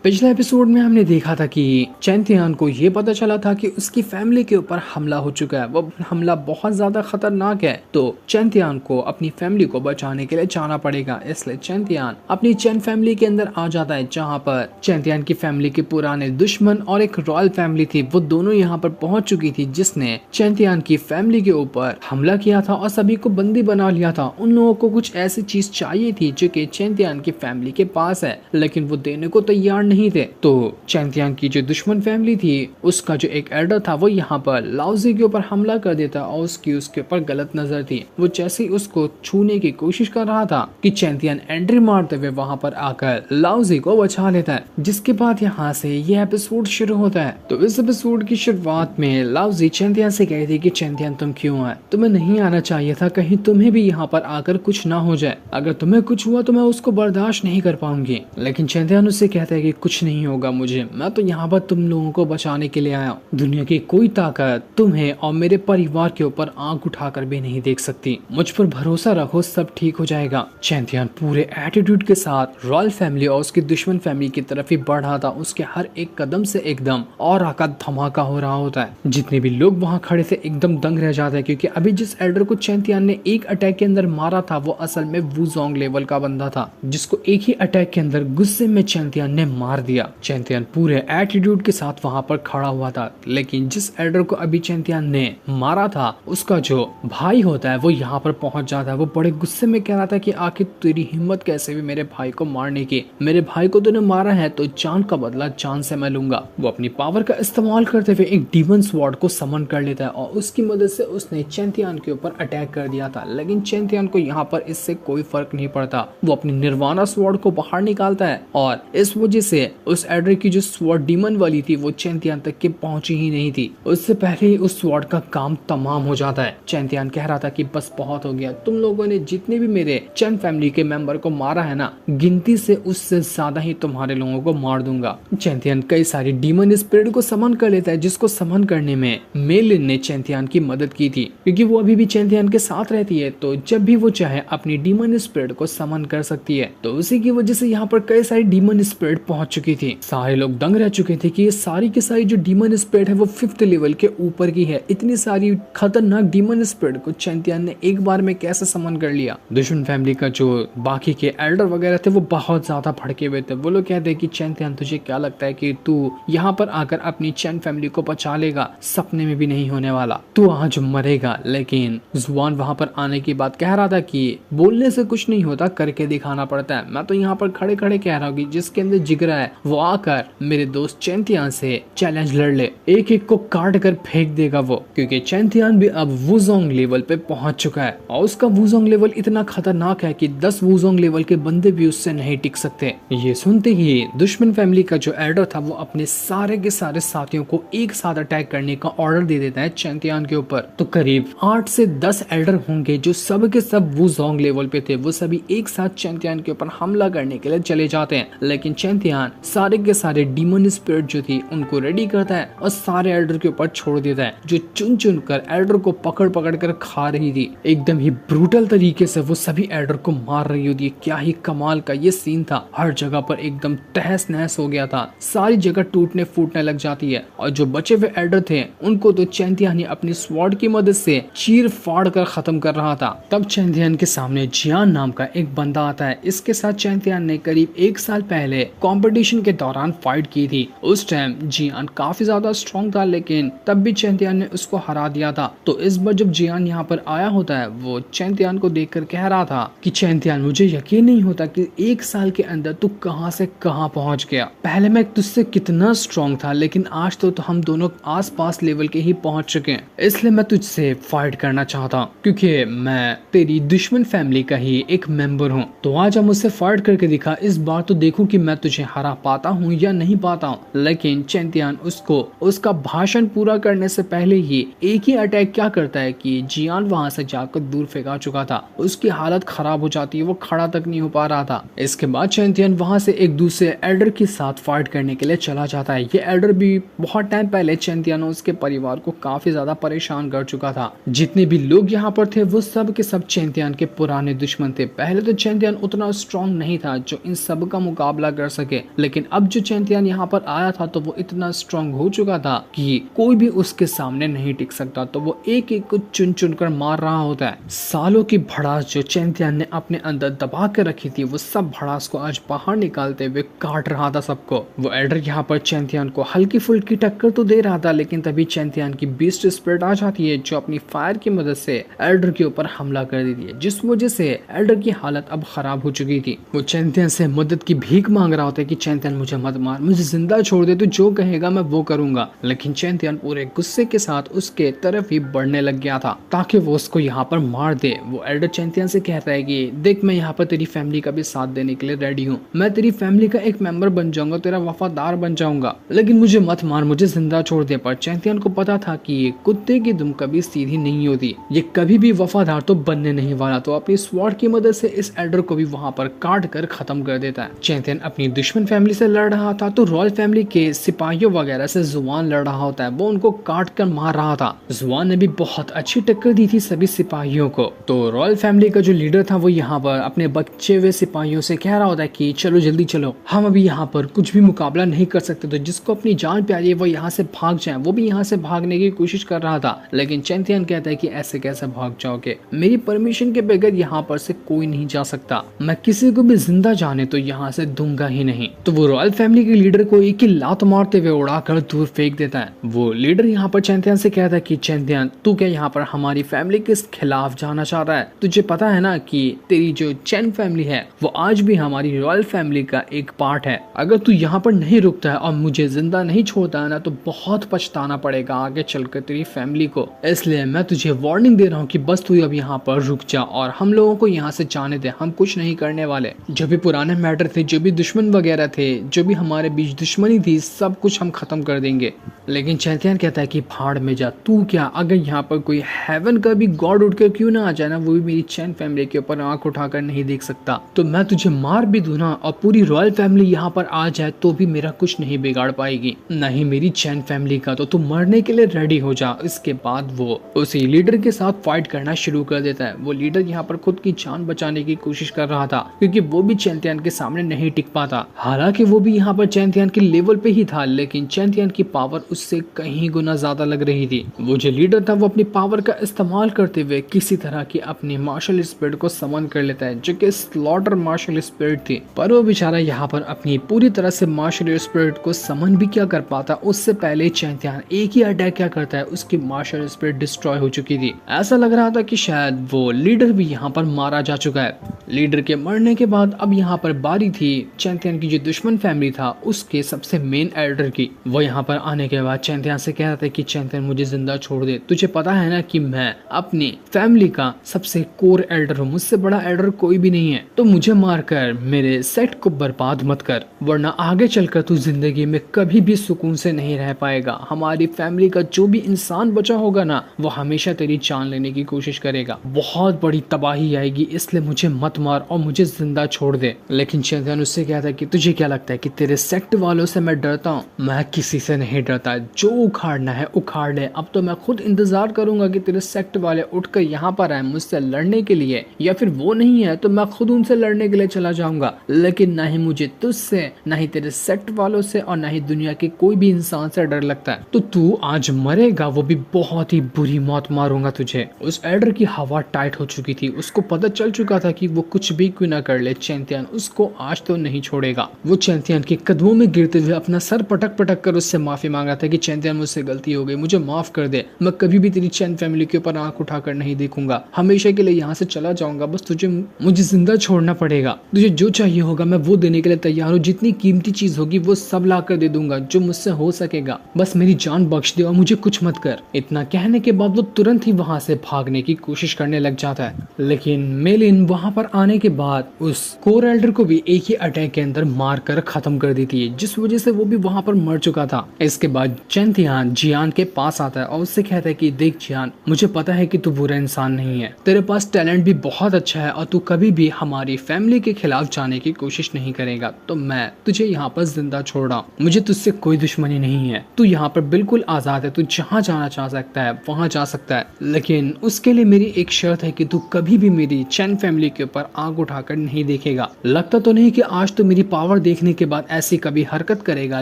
पिछले एपिसोड में हमने देखा था कि चैंतियान को ये पता चला था कि उसकी फैमिली के ऊपर हमला हो चुका है। वो हमला बहुत ज्यादा खतरनाक है, तो चैंतियान को अपनी फैमिली को बचाने के लिए जाना पड़ेगा। इसलिए चैंतियान अपनी चैन फैमिली के अंदर आ जाता है, जहाँ पर चैंतियान की फैमिली के पुराने दुश्मन और एक रॉयल फैमिली थी, वो दोनों यहाँ पर पहुंच चुकी थी, जिसने चैंतियान की फैमिली के ऊपर हमला किया था और सभी को बंदी बना लिया था। उन लोगों को कुछ ऐसी चीज चाहिए थी जो कि चैंतियान की फैमिली के पास है, लेकिन वो देने को तैयार नहीं थे। तो चैंतियान की जो दुश्मन फैमिली थी, उसका जो एक एल्डर था, वो यहाँ पर लाओजी के ऊपर हमला कर देता और उसके ऊपर गलत नजर थी। वो जैसे ही उसको छूने की कोशिश कर रहा था कि चैंतियान एंट्री मारते हुए वहां पर आकर लाओजी को बचा लेता है, जिसके बाद यहाँ से ये एपिसोड शुरू होता है। तो इस एपिसोड की शुरुआत में लाओजी चैंतियान से कहती है कि चैंतियान तुम क्यों आए, तुम्हें नहीं आना चाहिए था, कहीं तुम्हें भी यहाँ पर आकर कुछ ना हो जाए। अगर तुम्हें कुछ हुआ तो मैं उसको बर्दाश्त नहीं कर पाऊंगी। लेकिन चैंतियान उससे कहता है कि कुछ नहीं होगा मुझे, मैं तो यहाँ पर तुम लोगों को बचाने के लिए आया हूँ। दुनिया की कोई ताकत तुम्हें और मेरे परिवार के ऊपर आंख उठाकर भी नहीं देख सकती। मुझ पर भरोसा रखो, सब ठीक हो जाएगा। चैंतियान पूरे एटीट्यूड के साथ रॉयल फैमिली और उसकी दुश्मन फैमिली की तरफ ही बढ़ रहा था। उसके हर एक कदम से एकदम और आका धमाका हो रहा होता है। जितने भी लोग वहाँ खड़े थे एकदम दंग रह जाते हैं, क्योंकि अभी जिस एल्डर को चैंतियान ने एक अटैक के अंदर मारा था, वो असल में वुजोंग लेवल का बंदा था, जिसको एक ही अटैक के अंदर गुस्से में चैंतियान ने मार दिया। चैंतियान पूरे एटीट्यूड के साथ वहां पर खड़ा हुआ था, लेकिन जिस एल्डर को अभी चैंतियान ने मारा था, उसका जो भाई होता है वो यहाँ पर पहुंच जाता है। वो बड़े गुस्से में कह रहा था कि आखिर तेरी हिम्मत कैसे भी मेरे भाई को मारने की, मेरे भाई को तूने मारा है तो जान का बदला जान से मैं लूंगा। वो अपनी पावर का इस्तेमाल करते हुए एक डीमन स्वॉर्ड को समन कर लेता है और उसकी मदद से उसने चैंतियान के ऊपर अटैक कर दिया था। लेकिन चैंतियान को यहाँ पर इससे कोई फर्क नहीं पड़ता। वो अपनी निर्वाणा स्वॉर्ड को बाहर निकालता है और इस वजह से उस एल्डर की जो स्वॉर्ड डीमन वाली थी वो चैंतियान तक के पहुंची ही नहीं थी। उससे पहले ही उस स्वॉर्ड का काम तमाम हो जाता है। चैंतियान कह रहा था कि बस बहुत हो गया, तुम लोगों ने जितने भी मेरे चैन फैमिली के मेंबर को मारा है ना, गिनती से उससे ज्यादा ही तुम्हारे लोगों को मार दूंगा। चैंतियान कई सारी डीमन स्पिरिट को समन कर लेता है, जिसको समन करने में मेलिन ने चैंतियान की मदद की थी, क्योंकि वो अभी भी चैंतियान के साथ रहती है, तो जब भी वो चाहे अपनी डीमन स्पिरिट को समन कर सकती है। तो उसी की वजह से यहाँ पर कई सारी डीमन स्पिरिट पहुंच चुकी थी। सारे लोग दंग रह चुके थे कि ये सारी की सारी जो डीमन स्पिरिट है वो 5th लेवल के ऊपर की है। इतनी सारी खतरनाक डीमन स्पिरिट को चैंतियान ने एक बार में कैसे समन कर लिया। दुश्मन फैमिली का जो बाकी के एल्डर वगैरह थे वो बहुत ज्यादा भड़के हुए थे। वो लोग कहते हैं कि चैंतियान तुझे क्या लगता है कि तू यहाँ पर आकर अपनी चैन फैमिली को बचा लेगा? सपने में भी नहीं होने वाला, तू आज मरेगा। लेकिन जुआन वहां पर आने की बात कह रहा था कि बोलने से कुछ नहीं होता, करके दिखाना पड़ता है। मैं तो यहाँ पर खड़े खड़े कह रहा हूँ कि जिसके अंदर जिगरा है वो आकर मेरे दोस्त चैंतियान से चैलेंज लड़ ले, एक एक को काट कर फेंक देगा वो, क्योंकि चैंतियान भी अब वुजोंग लेवल पे पहुंच चुका है और उसका वुजोंग लेवल इतना खतरनाक है कि 10 वुजोंग लेवल के बंदे भी उससे नहीं टिक सकते। ये सुनते ही दुश्मन फैमिली का जो एल्डर था वो अपने सारे के सारे साथियों को एक साथ अटैक करने का ऑर्डर दे देता है चैंतियान के ऊपर। तो करीब 8 से 10 एल्डर होंगे जो सब के सब वुजोंग लेवल पे थे। वो सभी एक साथ चैंतियान के ऊपर हमला करने के लिए चले जाते हैं, लेकिन चैंतियान सारे के सारे डीमन स्पिरिट जो थी उनको रेडी करता है और सारे एल्डर के ऊपर छोड़ देता है, जो चुन चुन कर एल्डर को पकड़ पकड़ कर खा रही थी। एकदम ही ब्रूटल तरीके से वो सभी एल्डर को मार रही होती है। क्या ही कमाल का ये सीन था। हर जगह पर एकदम तहस नहस हो गया था, सारी जगह टूटने फूटने लग जाती है और जो बचे हुए एल्डर थे उनको तो चैंतियान अपनी स्वॉर्ड की मदद से चीर फाड़ कर खत्म कर रहा था। तब चैंतियान के सामने जियान नाम का एक बंदा आता है। इसके साथ चैंतियान ने करीब 1 साल पहले कंपटीशन के दौरान फाइट की थी। उस टाइम जियान काफी ज्यादा स्ट्रॉन्ग था, लेकिन तब भी चैंतियान ने उसको हरा दिया था। तो इस बार जब जियान यहाँ पर आया होता है, वो चैंतियान को देखकर कह रहा था कि चैंतियान मुझे यकीन नहीं होता कि 1 साल के अंदर तू कहां से कहां पहुंच गया। पहले मैं तुझसे कितना स्ट्रॉन्ग था, लेकिन आज तो हम दोनों आस पास लेवल के ही पहुंच चुके हैं। इसलिए मैं तुझसे फाइट करना चाहता हूँ, क्योंकि मैं तेरी दुश्मन फैमिली का ही एक मेंबर हूँ। तो आज हम मुझसे फाइट करके दिखा, इस बार तो देखूं कि मैं तुझे हरा पाता हूँ या नहीं पाता हूँ। लेकिन चैंतियान उसको उसका भाषण पूरा करने से पहले ही एक ही अटैक क्या करता है कि जियान वहां से जाकर दूर फेंका चुका था। उसकी हालत खराब हो जाती है, वो खड़ा तक नहीं हो पा रहा था। इसके बाद चैंतियान वहां से एक दूसरे एल्डर के साथ फाइट करने के लिए चला जाता है। ये एल्डर भी बहुत टाइम पहले चैंतियान और उसके परिवार को काफी ज्यादा परेशान कर चुका था। जितने भी लोग यहाँ पर थे वो सब के सब चैंतियान के पुराने दुश्मन थे। पहले तो चैंतियान उतना स्ट्रॉन्ग नहीं था जो इन सब का मुकाबला कर सके, लेकिन अब जो चैंतियान यहाँ पर आया था तो वो इतना स्ट्रांग हो चुका था कि कोई भी उसके सामने नहीं टिक सकता। तो वो एक एक को चुन चुन कर मार रहा होता है। सालों की भड़ास जो चैंतियान ने अपने अंदर दबा कर रखी थी वो सब भड़ास को आज बाहर निकालते हुए काट रहा था सबको। वो एल्डर यहाँ पर चैंतियान को हल्की फुल्की टक्कर तो दे रहा था, लेकिन तभी चैंतियान की बीस्ट स्पिरिट आ जाती है जो अपनी फायर की मदद से एल्डर के ऊपर हमला कर देती है, जिस वजह से एल्डर की हालत अब खराब हो चुकी थी। वो चैंतियान से मदद की भीख मांग रहा होता है कि चैंतियान मुझे मत मार, मुझे जिंदा छोड़ दे, तो जो कहेगा मैं वो करूंगा। लेकिन चैंतियान पूरे गुस्से के साथ उसके तरफ ही बढ़ने लग गया था ताकि वो उसको यहाँ पर मार दे। वो एल्डर चैंतियान से कहता है कि देख, मैं यहाँ पर तेरी फैमिली का भी साथ देने के लिए रेडी हूँ, मैं तेरी फैमिली का एक मेंबर बन जाऊंगा, तेरा वफादार बन जाऊंगा, लेकिन मुझे मत मार, मुझे जिंदा छोड़ दे। पर चैंतियान को पता था कि ये कुत्ते की दुम कभी सीधी नहीं होती, ये कभी भी वफादार तो बनने नहीं वाला। तो अपनी स्वॉर्ड की मदद से इस एल्डर को भी वहाँ पर काट कर खत्म कर देता है। चैंतियान अपनी दुश्मन फैमिली से लड़ रहा था तो रॉयल फैमिली के सिपाहियों वगैरह से जुआन लड़ रहा होता है, वो उनको काट कर मार रहा था। जुआन ने भी बहुत अच्छी टक्कर दी थी सभी सिपाहियों को। तो रॉयल फैमिली का जो लीडर था वो यहाँ पर अपने बचे हुए सिपाहियों से कह रहा होता है कि चलो जल्दी चलो, हम अभी यहाँ पर कुछ भी मुकाबला नहीं कर सकते, तो जिसको अपनी जान प्यारी है वो यहाँ से भाग जाए। वो भी यहाँ से भागने की कोशिश कर रहा था, लेकिन चैंतियान कहता है कि ऐसे कैसे भाग जाओगे, मेरी परमिशन के बगैर यहाँ पर से कोई नहीं जा सकता, मैं किसी को भी जिंदा जाने तो यहाँ से दूंगा ही नहीं। तो वो रॉयल फैमिली के लीडर को एक ही लात मारते हुए उड़ाकर दूर फेंक देता है। वो लीडर यहाँ पर चैंतियान से कहता है कि चैंतियान, तू क्या यहाँ पर हमारी फैमिली के खिलाफ जाना चाह रहा है? तुझे पता है ना कि तेरी जो चैन फैमिली है वो आज भी हमारी रॉयल फैमिली का एक पार्ट है। अगर तू यहाँ पर नहीं रुकता है और मुझे जिंदा नहीं छोड़ता है ना तो बहुत पछताना पड़ेगा आगे चलकर तेरी फैमिली को। इसलिए मैं तुझे वार्निंग दे रहा हूँ कि बस तू अब यहाँ पर रुक जा और हम लोगों को यहाँ से जाने दे, हम कुछ नहीं करने वाले। जो भी पुराने मैटर थे, जो भी दुश्मन वगैरह थे, जो भी हमारे बीच दुश्मनी थी, सब कुछ हम खत्म कर देंगे। लेकिन चैंतियान कहता है कि भाड़ में जा, तू क्या, अगर यहाँ पर कोई हेवन का भी गॉड उठकर क्यों ना आ जाए ना, वो भी मेरी चैन फैमिली के ऊपर आंख उठाकर नहीं देख सकता, तो मैं तुझे मार भी दूं ना और पूरी रॉयल फैमिली यहाँ पर आ जाए तो भी मेरा कुछ नहीं बिगाड़ पाएगी, नहीं मेरी चैन फैमिली का। तो तू मरने के लिए रेडी हो जा। इसके बाद वो उसी लीडर के साथ फाइट करना शुरू कर देता है। वो लीडर यहाँ पर खुद की जान बचाने की कोशिश कर रहा था क्योंकि वो भी चैंतियान के सामने नहीं टिक पाता। हालांकि वो भी यहाँ पर चैंतियान के लेवल पे ही था, लेकिन चैंतियान की पावर उससे कहीं गुना ज्यादा लग रही थी। वो जो लीडर था वो अपनी पावर का इस्तेमाल करते हुए किसी तरह की अपनी मार्शल स्पिरिट को समन कर लेता है, जो कि स्लॉटर मार्शल स्पिरिट थी। पर वो बेचारा यहाँ पर अपनी पूरी तरह से मार्शल स्पिरिट को समन भी क्या कर पाता, उससे पहले चैंतियान एक ही अटैक क्या करता है, उसकी मार्शल स्पिरिट डिस्ट्रॉय हो चुकी थी। ऐसा लग रहा था कि शायद वो लीडर भी यहाँ पर मारा जा चुका है। लीडर के मरने के बाद अब यहाँ पर बारी थी चैंतियान की जो दुश्मन फैमिली था उसके सबसे मेन एल्डर की। वो यहाँ पर आने के बाद चैंतियान से कह रहा था कि चैंतियान मुझे जिंदा छोड़ दे, तुझे पता है ना कि मैं अपनी फैमिली का सबसे कोर एल्डर हूँ, मुझसे बड़ा एल्डर कोई भी नहीं है, तो मुझे मारकर मेरे सेट को बर्बाद मत कर, वरना आगे चलकर तू जिंदगी में कभी भी सुकून से नहीं रह पाएगा। हमारी फैमिली का जो भी इंसान बचा होगा ना वो हमेशा तेरी जान लेने की कोशिश करेगा, बहुत बड़ी तबाही आएगी, इसलिए मुझे मत मार और मुझे जिंदा छोड़ दे। लेकिन चैंतियान उससे कहता है कि तुझे क्या लगता है कि तेरे सेक्ट वालों से मैं डरता हूँ? मैं किसी से नहीं डरता, जो उखाड़ना है उखाड़ ले। अब तो मैं खुद इंतजार करूंगा कि तेरे सेक्ट वाले उठकर यहाँ पर आए मुझसे लड़ने के लिए, या फिर वो नहीं है तो मैं खुद उनसे लड़ने के लिए चला जाऊंगा, लेकिन ना ही मुझे तुझसे, ना ही तेरे सेक्ट वालों से और ना ही दुनिया के कोई भी इंसान से डर लगता है। तो तू आज मरेगा, वो भी बहुत ही बुरी मौत मारूंगा तुझे। उस एल्डर की हवा टाइट हो चुकी थी, उसको पता चल चुका था कि वो कुछ भी क्यों ना कर ले, चैंतियान उसको आज तो नहीं छोड़ेगा। वो चैंतियान के कदमों में गिरते हुए अपना सर पटक पटक कर उससे माफी मांग रहा था कि चैंतियान मुझसे गलती हो गई, मुझे माफ कर दे, मैं कभी भी तेरी चैन फैमिली के ऊपर आंख उठाकर नहीं देखूंगा, हमेशा के लिए यहाँ से चला जाऊंगा, बस तुझे मुझे जिंदा छोड़ना पड़ेगा, तुझे जो चाहिए होगा मैं वो देने के लिए तैयार हूँ, जितनी कीमती चीज होगी वो सब ला कर दे दूंगा, जो मुझसे हो सकेगा, बस मेरी जान बख्श दे और मुझे कुछ मत कर। इतना कहने के बाद वो तुरंत ही वहाँ से भागने की कोशिश करने लग जाता है। लेकिन मेलिन वहाँ पर आने के बाद उस कोर एल्डर को भी एक ही अटैक के अंदर मार कर खत्म कर देती है, जिस वजह से वो भी वहाँ पर मर चुका था। इसके बाद चैंतियान जियान के पास आता है और उससे कहता है कि देख जियान, मुझे पता है कि तू बुरा इंसान नहीं है, तेरे पास टैलेंट भी बहुत अच्छा है और तू कभी भी हमारी फैमिली के खिलाफ जाने की कोशिश नहीं करेगा, तो मैं तुझे यहाँ पर जिंदा छोड़ रहा हूँ, मुझे तुझसे कोई दुश्मनी नहीं है, तू यहाँ पर बिल्कुल आजाद है, तू जहाँ जाना चाह सकता है वहाँ जा सकता है, लेकिन उसके लिए मेरी एक शर्त है कि तू कभी भी मेरी चैन फैमिली के ऊपर आग उठाकर नहीं देखेगा। लगता तो नहीं कि आज तो मेरी पावर देखने के बाद ऐसी कभी हरकत करेगा,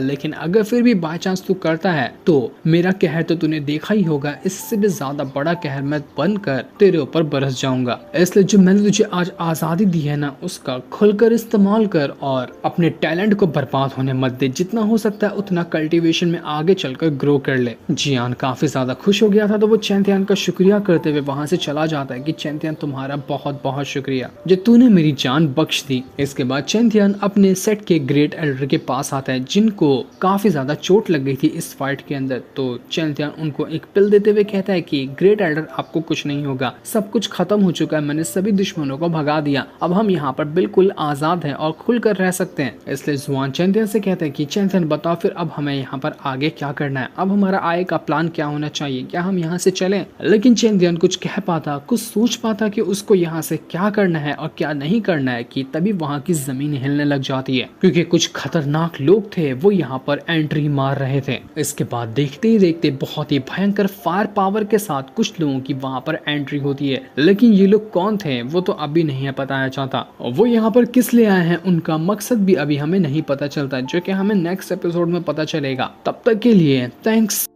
लेकिन अगर फिर भी बाय चांस तू करता है तो मेरा कहर तो तूने देखा ही होगा, इससे भी ज्यादा बड़ा कहर मैं बनकर तेरे ऊपर बरस जाऊंगा। इसलिए जो मैंने तुझे आज आजादी दी है ना, उसका खुलकर इस्तेमाल कर और अपने टैलेंट को बर्बाद होने मत दे। जितना हो सकता है उतना कल्टीवेशन में आगे चलकर ग्रो कर ले। जियान काफी ज्यादा खुश हो गया था, तो वो चैंतियान का शुक्रिया करते हुए वहां से चला जाता है कि चैंतियान तुम्हारा बहुत बहुत शुक्रिया जो तूने मेरी जान बख्श दी। इसके बाद चैंतियान अपने सेट के ग्रेट एल्डर के पास आता है, जिनको काफी ज्यादा चोट लग गई थी इस फाइट के अंदर। तो चैंतियान उनको एक पिल देते हुए कहता है कि ग्रेट एल्डर आपको कुछ नहीं होगा, सब कुछ खत्म हो चुका है, मैंने सभी दुश्मनों को भगा दिया, अब हम यहाँ पर बिल्कुल आजाद हैं और खुलकर रह सकते हैं। इसलिए जुआन चैंतियान से कहते हैं कि चैंतियान बताओ फिर अब हमें यहाँ पर आगे क्या करना है, अब हमारा आगे का प्लान क्या होना चाहिए, क्या हम यहाँ से चलें? लेकिन चैंतियान कुछ कह पाता, कुछ सोच पाता कि उसको यहाँ से क्या करना है और क्या नहीं करना है, कि तभी वहाँ की जमीन हिलने लग जाती है, क्योंकि कुछ खतरनाक लोग थे वो यहाँ पर एंट्री मार रहे थे। इसके बाद देखते ही देखते बहुत ही भयंकर फायर पावर के साथ कुछ लोगों की वहाँ पर एंट्री होती है। लेकिन ये लोग कौन थे वो तो अभी नहीं है बताया जाता, वो यहाँ पर किस लिए आए हैं उनका मकसद भी अभी हमें नहीं पता चलता, जो कि हमें नेक्स्ट एपिसोड में पता चलेगा। तब तक के लिए थैंक्स।